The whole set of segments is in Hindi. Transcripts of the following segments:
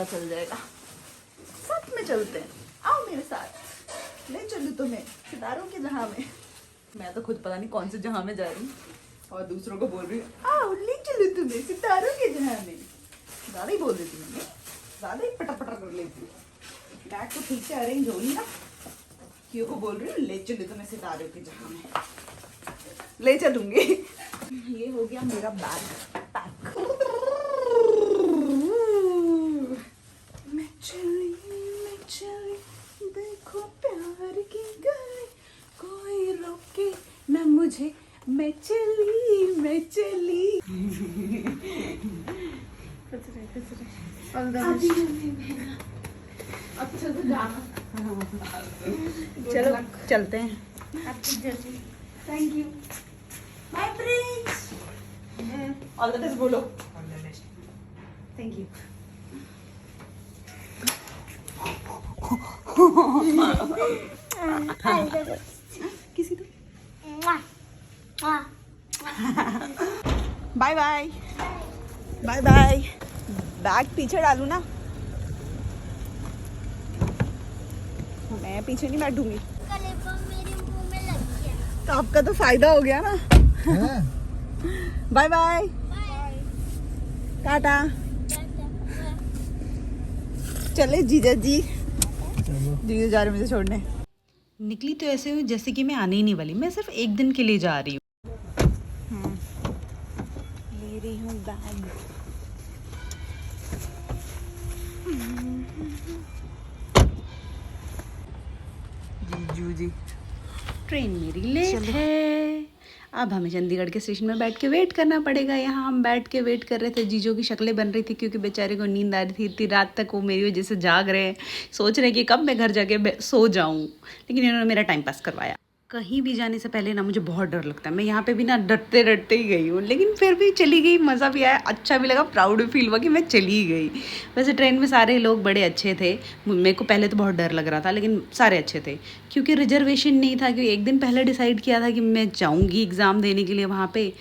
चल जाएगा। साथ में चलते हैं, आओ मेरे साथ, ले चलूँ तुम्हें सितारों के जहां में। मैं तो खुद पता नहीं कौन से जहां में जा रही हूँ और दूसरों को बोल रही हूँ आओ ले चलूँ तुम्हें सितारों के जहां में। ज़्यादा ही बोल देती हूँ, ज़्यादा ही पटर पटर कर लेती हूँ। बैग तो ठीक से अरेंज होगी ना, क्यों को बोल रही हूँ ले चलूँ तुम्हें सितारों के जहां में, ले चलूंगी। ये हो गया मेरा बैग पैक। मैं चली देखो प्यार की गली, कोई रोके ना मुझे, मैं चली। अच्छा तो जाना, चलो चलते हैं। Thank you my prince, all the best बोलो। Thank you. किसी तो bye bye bye bye. Bag पीछे डालू ना, मैं पीछे नहीं बैठूंगी। मेरे मुंह में लग गया। तो आपका तो फायदा हो गया ना। Bye bye tata. चले जीजा जी, जीजा जा रहे मुझे छोड़ने। निकली तो ऐसे हूँ जैसे कि मैं आने ही नहीं वाली, मैं सिर्फ एक दिन के लिए जा रही हूँ। ले रही हूँ बैग। जीजू जी, ट्रेन मेरी लेट है। अब हमें चंडीगढ़ के स्टेशन में बैठ के वेट करना पड़ेगा। यहाँ हम बैठ के वेट कर रहे थे, जीजू की शक्लें बन रही थी क्योंकि बेचारे को नींद आ रही थी। इतनी रात तक वो मेरी वजह से जाग रहे हैं, सोच रहे हैं कि कब मैं घर जाके सो जाऊँ, लेकिन इन्होंने मेरा टाइम पास करवाया। कहीं भी जाने से पहले ना मुझे बहुत डर लगता है। मैं यहाँ पे भी ना डरते डरते ही गई हूँ, लेकिन फिर भी चली गई, मज़ा भी आया, अच्छा भी लगा, प्राउड भी फील हुआ कि मैं चली गई। वैसे ट्रेन में सारे लोग बड़े अच्छे थे। मेरे को पहले तो बहुत डर लग रहा था, लेकिन सारे अच्छे थे क्योंकि रिजर्वेशन नहीं था। क्योंकि एक दिन पहले डिसाइड किया था कि मैं जाऊँगी एग्ज़ाम देने के लिए वहाँ पर,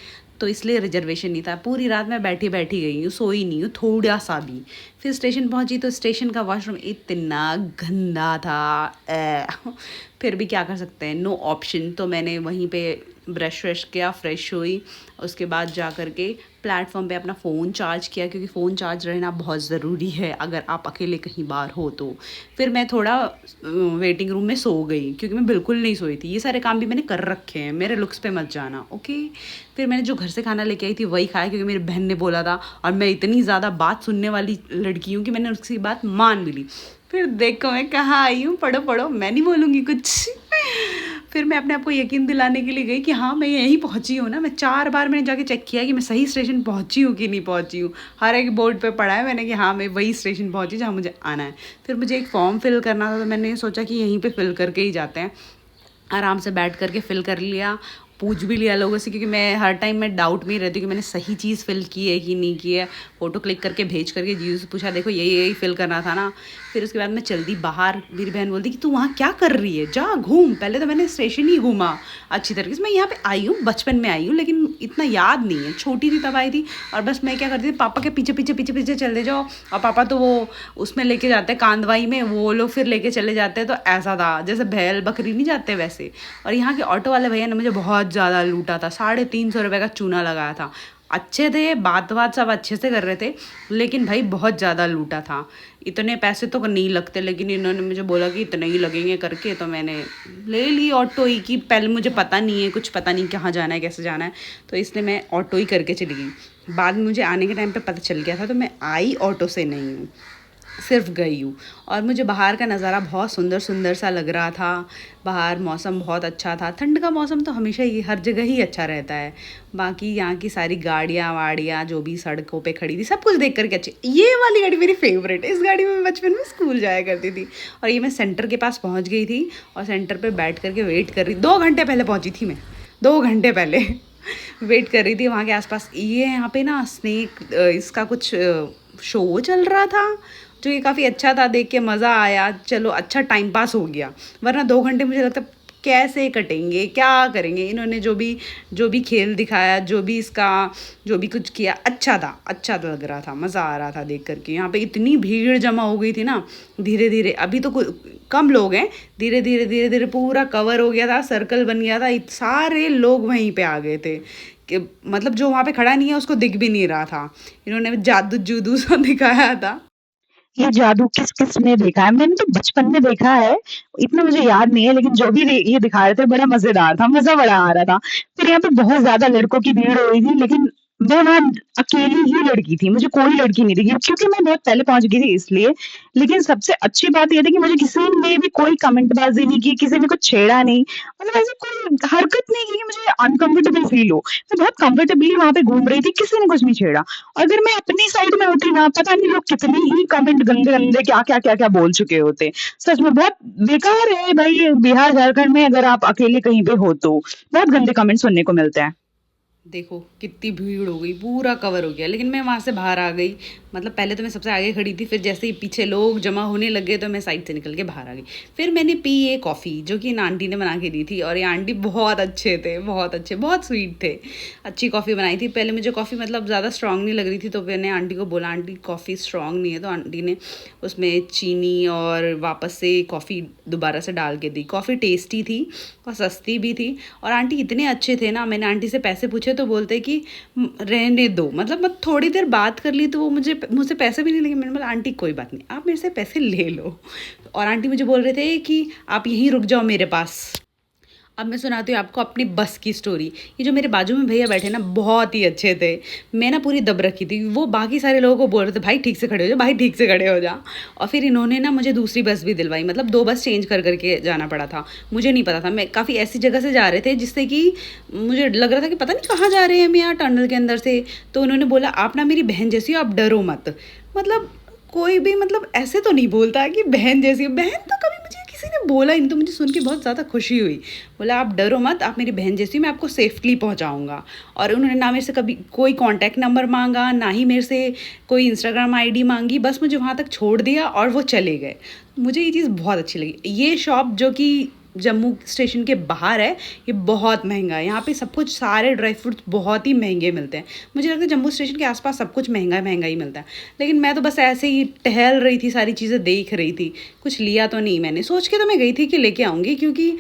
तो इसलिए रिजर्वेशन नहीं था। पूरी रात मैं बैठी गई हूँ, सोई नहीं हूँ थोड़ा सा भी। फिर स्टेशन पहुँची तो स्टेशन का वॉशरूम इतना गंदा था। फिर भी क्या कर सकते हैं, नो ऑप्शन। तो मैंने वहीं पे ब्रश व्रश किया, फ्रेश हुई, उसके बाद जा कर के प्लेटफॉर्म पे अपना फ़ोन चार्ज किया क्योंकि फ़ोन चार्ज रहना बहुत ज़रूरी है अगर आप अकेले कहीं बाहर हो तो। फिर मैं थोड़ा वेटिंग रूम में सो गई क्योंकि मैं बिल्कुल नहीं सोई थी। ये सारे काम भी मैंने कर रखे हैं, मेरे लुक्स पे मत जाना, ओके। फिर मैंने जो घर से खाना लेके आई थी वही खाया क्योंकि मेरी बहन ने बोला था, और मैं इतनी ज़्यादा बात सुनने वाली लड़की हूँ कि मैंने उसकी बात मान भी ली। फिर देखो मैं कहाँ आई हूँ, पढ़ो पढ़ो, मैं नहीं बोलूँगी कुछ। फिर मैं अपने आप को यकीन दिलाने के लिए गई कि हाँ मैं यहीं पहुँची हूँ ना। मैं 4 बार मैंने जाके चेक किया कि मैं सही स्टेशन पहुँची हूँ कि नहीं पहुँची हूँ। हर एक बोर्ड पे पढ़ा है मैंने कि हाँ मैं वही स्टेशन पहुँची जहाँ मुझे आना है। फिर मुझे एक फॉर्म फिल करना था, तो मैंने सोचा कि यहीं पे फिल करके ही जाते हैं। आराम से बैठ करके फिल कर लिया, पूछ भी लिया लोगों से क्योंकि मैं हर टाइम मैं डाउट में रहती हूँ कि मैंने सही चीज़ फिल की है कि नहीं की है। फ़ोटो क्लिक करके भेज करके जीजू से पूछा, देखो यही फिल करना था ना। फिर उसके बाद मैं चल दी बाहर। मेरी बहन बोलती कि तू वहाँ क्या कर रही है, जा घूम। पहले तो मैंने स्टेशन ही घूमा अच्छी तरीके से। मैं यहाँ पे आई हूँ, बचपन में आई हूँ, लेकिन इतना याद नहीं है, छोटी थी तब आई थी। और बस मैं क्या करती थी, पापा के पीछे पीछे पीछे पीछे चलते जाओ, और पापा तो वो उसमें लेके जाते हैं कांदवाई में, वो लोग फिर लेके चले जाते हैं। तो ऐसा था जैसे बैल बकरी नहीं जाते वैसे। और यहाँ के ऑटो वाले भैया ने मुझे बहुत ज़्यादा लूटा था, 350 रुपये का चूना लगाया था। अच्छे थे, बात सब अच्छे से कर रहे थे, लेकिन भाई बहुत ज़्यादा लूटा था। इतने पैसे तो नहीं लगते, लेकिन इन्होंने मुझे बोला कि इतने ही लगेंगे करके, तो मैंने ले ली ऑटो ही। की पहले मुझे पता नहीं है, कुछ पता नहीं कहाँ जाना है कैसे जाना है, तो इसलिए मैं ऑटो ही करके चली गई। बाद में मुझे आने के टाइम पे पता चल गया था, तो मैं आई ऑटो से नहीं हूँ, सिर्फ गई हूँ। और मुझे बाहर का नज़ारा बहुत सुंदर सुंदर सा लग रहा था। बाहर मौसम बहुत अच्छा था। ठंड का मौसम तो हमेशा ही हर जगह ही अच्छा रहता है। बाकी यहाँ की सारी गाड़ियाँ वाड़ियाँ जो भी सड़कों पे खड़ी थी, सब कुछ देख करके अच्छी। ये वाली गाड़ी मेरी फेवरेट है, इस गाड़ी में मैं बचपन में स्कूल जाया करती थी। और ये मैं सेंटर के पास पहुँच गई थी और सेंटर पर बैठ करके वेट कर रही। 2 घंटे पहले पहुँची थी मैं, 2 घंटे पहले वेट कर रही थी वहाँ के आसपास। ये यहाँ पे ना स्नेक इसका कुछ शो चल रहा था, जो ये काफ़ी अच्छा था, देख के मज़ा आया। चलो अच्छा टाइम पास हो गया, वरना 2 घंटे मुझे लगता कैसे कटेंगे, क्या करेंगे। इन्होंने जो भी खेल दिखाया, जो भी कुछ किया, अच्छा लग रहा था, मज़ा आ रहा था देख करके। यहाँ पे इतनी भीड़ जमा हो गई थी ना, धीरे धीरे, अभी तो कम लोग हैं, धीरे धीरे पूरा कवर हो गया था, सर्कल बन गया था, सारे लोग वहीं पे आ गए थे कि मतलब जो वहाँ पे खड़ा नहीं है उसको दिख भी नहीं रहा था। इन्होंने जादू जूदू सा दिखाया था। ये जादू किस ने देखा है? मैंने तो बचपन में देखा है, इतना मुझे याद नहीं है, लेकिन जो भी ये दिखा रहे थे बड़ा मजेदार था, मजा बड़ा आ रहा था। फिर यहाँ पे बहुत ज्यादा लड़कों की भीड़ हो रही थी, लेकिन मैं वहाँ अकेली ही लड़की थी, मुझे कोई लड़की नहीं दिखी क्योंकि मैं बहुत पहले पहुंच गई थी इसलिए। लेकिन सबसे अच्छी बात ये थी कि मुझे किसी ने भी कोई कमेंटबाजी नहीं की, किसी ने कुछ छेड़ा नहीं, मतलब ऐसी कोई हरकत नहीं की कि मुझे अनकंफर्टेबल फील हो। मैं बहुत कंफर्टेबली वहां पे घूम रही थी, किसी ने कुछ नहीं छेड़ा। अगर मैं अपनी साइड में होती ना, पता नहीं लोग कितने ही कमेंट गंदे गंदे क्या बोल चुके होते। सच में बहुत बेकार है भाई, ये बिहार झारखंड में अगर आप अकेले कहीं पे हो तो बहुत गंदे कमेंट सुनने को मिलते हैं। देखो कितनी भीड़ हो गई, पूरा कवर हो गया, लेकिन मैं वहाँ से बाहर आ गई। मतलब पहले तो मैं सबसे आगे खड़ी थी, फिर जैसे ही पीछे लोग जमा होने लगे तो मैं साइड से निकल के बाहर आ गई। फिर मैंने पी ये कॉफ़ी जो कि इन आंटी ने बना के दी थी, और ये आंटी बहुत अच्छे थे, बहुत अच्छे, बहुत स्वीट थे, अच्छी कॉफ़ी बनाई थी। पहले मुझे कॉफ़ी मतलब ज़्यादा स्ट्रॉन्ग नहीं लग रही थी, तो मैंने आंटी को बोला आंटी कॉफ़ी स्ट्रॉन्ग नहीं है, तो आंटी ने उसमें चीनी और वापस से कॉफ़ी दोबारा से डाल के दी। कॉफ़ी टेस्टी थी और सस्ती भी थी, और आंटी इतने अच्छे थे ना, मैंने आंटी से पैसे पूछे तो बोलते कि रहने दो, मतलब मैं थोड़ी देर बात कर ली तो वो मुझसे पैसे भी नहीं लगे। मैंने बोला आंटी कोई बात नहीं, आप मेरे से पैसे ले लो। और आंटी मुझे बोल रहे थे कि आप यहीं रुक जाओ मेरे पास। अब मैं सुनाती हूँ आपको अपनी बस की स्टोरी। ये जो मेरे बाजू में भैया बैठे ना, बहुत ही अच्छे थे। मैं ना पूरी दब रखी थी, वो बाकी सारे लोगों को बोल रहे थे भाई ठीक से खड़े हो जा, भाई ठीक से खड़े हो जा। और फिर इन्होंने ना मुझे दूसरी बस भी दिलवाई, मतलब 2 बस चेंज कर करके जाना पड़ा था। मुझे नहीं पता था, मैं काफ़ी ऐसी जगह से जा रहे थे जिससे कि मुझे लग रहा था कि पता नहीं कहाँ जा रहे हैं हम, यहाँ टनल के अंदर से। तो उन्होंने बोला आप ना मेरी बहन जैसी हो, आप डरो मत। मतलब कोई भी मतलब ऐसे तो नहीं बोलता है कि बहन जैसी हो, बहन तो कभी मुझे किसी ने बोला ही नहीं, तो मुझे सुन के बहुत ज़्यादा खुशी हुई। बोला आप डरो मत, आप मेरी बहन जैसी, मैं आपको सेफली पहुंचाऊंगा। और उन्होंने ना मेरे से कभी कोई कांटेक्ट नंबर मांगा, ना ही मेरे से कोई इंस्टाग्राम आईडी मांगी, बस मुझे वहाँ तक छोड़ दिया और वो चले गए। मुझे ये चीज़ बहुत अच्छी लगी। ये शॉप जो कि जम्मू स्टेशन के बाहर है, ये बहुत महंगा है। यहाँ पे सब कुछ, सारे ड्राई फ्रूट्स बहुत ही महंगे मिलते हैं। मुझे लगता है जम्मू स्टेशन के आसपास सब कुछ महंगा महंगा ही मिलता है, लेकिन मैं तो बस ऐसे ही टहल रही थी, सारी चीज़ें देख रही थी, कुछ लिया तो नहीं मैंने। सोच के तो मैं गई थी कि लेके आऊँगी, क्योंकि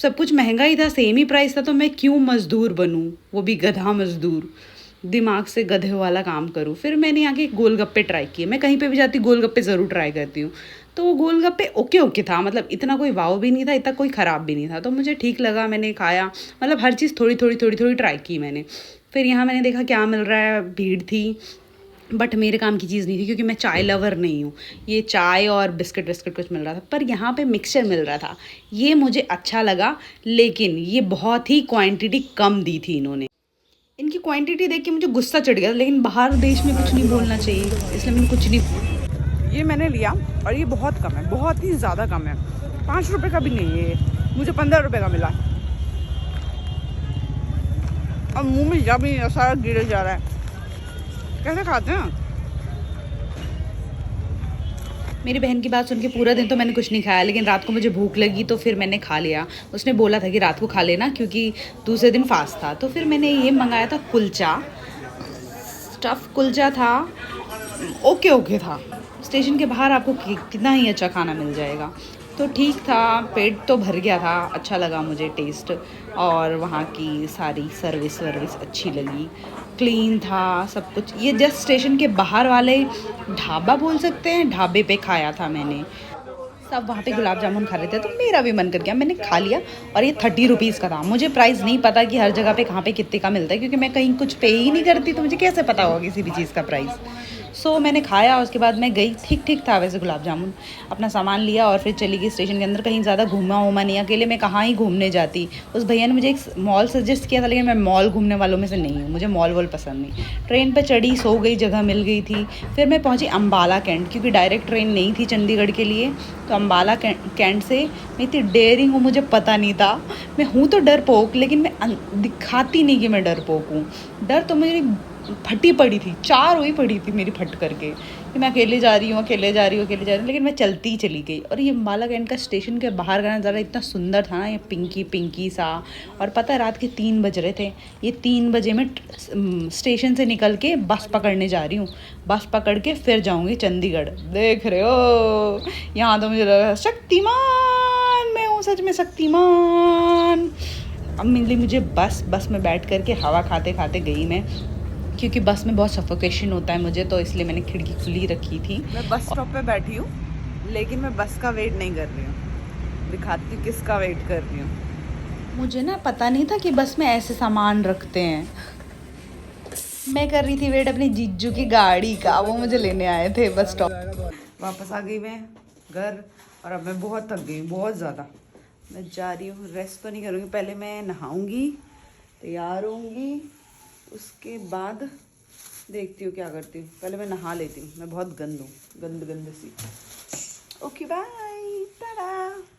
सब कुछ महंगा ही था, सेम ही प्राइस था, तो मैं क्यों मज़दूर बनूँ, वो भी गधा मज़दूर, दिमाग से गधे वाला काम करूँ। फिर मैंने यहाँ के गोलगप्पे ट्राई किए। मैं कहीं पे भी जाती गोलगप्पे ज़रूर ट्राई करती हूँ। तो वो गोलगप्पे ओके ओके था, मतलब इतना कोई वाव भी नहीं था, इतना कोई ख़राब भी नहीं था, तो मुझे ठीक लगा, मैंने खाया। मतलब हर चीज़ थोड़ी थोड़ी ट्राई की मैंने। फिर यहाँ मैंने देखा क्या मिल रहा है, भीड़ थी, बट मेरे काम की चीज़ नहीं थी, क्योंकि मैं चाय लवर नहीं हूँ। ये चाय और बिस्किट विस्किट कुछ मिल रहा था, पर यहाँ पे मिक्सचर मिल रहा था, ये मुझे अच्छा लगा, लेकिन ये बहुत ही क्वांटिटी कम दी थी इन्होंने। इनकी क्वांटिटी देख के मुझे गुस्सा चढ़ गया, लेकिन बाहर देश में कुछ नहीं बोलना चाहिए, इसलिए मैंने कुछ नहीं। ये मैंने लिया और ये बहुत कम है, बहुत ही ज़्यादा कम है, 5 रुपये का भी नहीं है ये, मुझे 15 रुपये का मिला। अब मुंह में जब भी सारा गिरे जा रहा है, कैसे खाते हैं। मेरी बहन की बात सुन के पूरा दिन तो मैंने कुछ नहीं खाया, लेकिन रात को मुझे भूख लगी तो फिर मैंने खा लिया। उसने बोला था कि रात को खा लेना, क्योंकि दूसरे दिन फास्ट था। तो फिर मैंने ये मंगाया था कुलचा, स्टफ़ कुलचा था, ओके ओके था। स्टेशन के बाहर आपको कितना ही अच्छा खाना मिल जाएगा, तो ठीक था, पेट तो भर गया था, अच्छा लगा मुझे टेस्ट, और वहाँ की सारी सर्विस अच्छी लगी, क्लीन था सब कुछ। ये जस्ट स्टेशन के बाहर वाले ढाबा बोल सकते हैं, ढाबे पे खाया था मैंने। सब वहाँ पे गुलाब जामुन खा रहे थे, तो मेरा भी मन कर गया, मैंने खा लिया। और ये 30 रुपीज़ का था। मुझे प्राइस नहीं पता कि हर जगह पे कहाँ पे कितने का मिलता है, क्योंकि मैं कहीं कुछ पे ही नहीं करती, तो मुझे कैसे पता होगा किसी भी चीज़ का प्राइस। सो मैंने खाया, उसके बाद मैं गई, ठीक था वैसे गुलाब जामुन, अपना सामान लिया और फिर चली गई स्टेशन के अंदर। कहीं ज़्यादा घूमा नहीं, अकेले मैं कहाँ ही घूमने जाती। उस भैया ने मुझे एक मॉल सजेस्ट किया था, लेकिन मैं मॉल घूमने वालों में से नहीं हूँ, मुझे मॉल वॉल पसंद नहीं। ट्रेन पर चढ़ी, सो गई, जगह मिल गई थी। फिर मैं पहुँची अम्बाला कैंट, क्योंकि डायरेक्ट ट्रेन नहीं थी चंडीगढ़ के लिए, तो अम्बाला कैंट से मैं इतनी डेयरिंग हूँ, मुझे पता नहीं था। मैं हूँ तो डरपोक, लेकिन मैं दिखाती नहीं कि मैं डरपोक हूँ। डर तो मेरी फटी पड़ी थी, 4 हुई पड़ी थी मेरी फट करके, कि मैं अकेले जा रही हूँ, अकेले जा रही हूँ, अकेले जा रही हूँ, लेकिन मैं चलती ही चली गई। और ये माला कैंट का स्टेशन के बाहर का नज़ारा इतना सुंदर था ना, ये पिंकी पिंकी सा। और पता है रात के 3 बज रहे थे। ये 3 बजे मैं स्टेशन से निकल के बस पकड़ने जा रही हूँ। बस पकड़ के फिर जाऊँगी चंडीगढ़। देख रहे हो, यहाँ तो मुझे लगा शक्तिमान, मैं हूँ सच में शक्तिमान। अब मिली मुझे बस में बैठ करके हवा खाते खाते गई मैं, क्योंकि बस में बहुत सफोकेशन होता है मुझे, तो इसलिए मैंने खिड़की खुली रखी थी। मैं बस स्टॉप पे बैठी हूँ, लेकिन मैं बस का वेट नहीं कर रही हूँ। दिखाती हूँ किसका वेट कर रही हूँ। मुझे ना पता नहीं था कि बस में ऐसे सामान रखते हैं। मैं कर रही थी वेट अपनी जीजू की गाड़ी का, वो मुझे लेने आए थे बस स्टॉप। वापस आ गई मैं घर, और अब मैं बहुत थक गई, बहुत ज़्यादा। मैं जा रही हूँ, रेस्ट तो नहीं करूँगी, पहले मैं नहाऊँगी, तैयार होंगी, उसके बाद देखती हूँ क्या करती हूँ। पहले मैं नहा लेती हूँ, मैं बहुत गंद हूँ, गंद सी। Okay bye, Tata.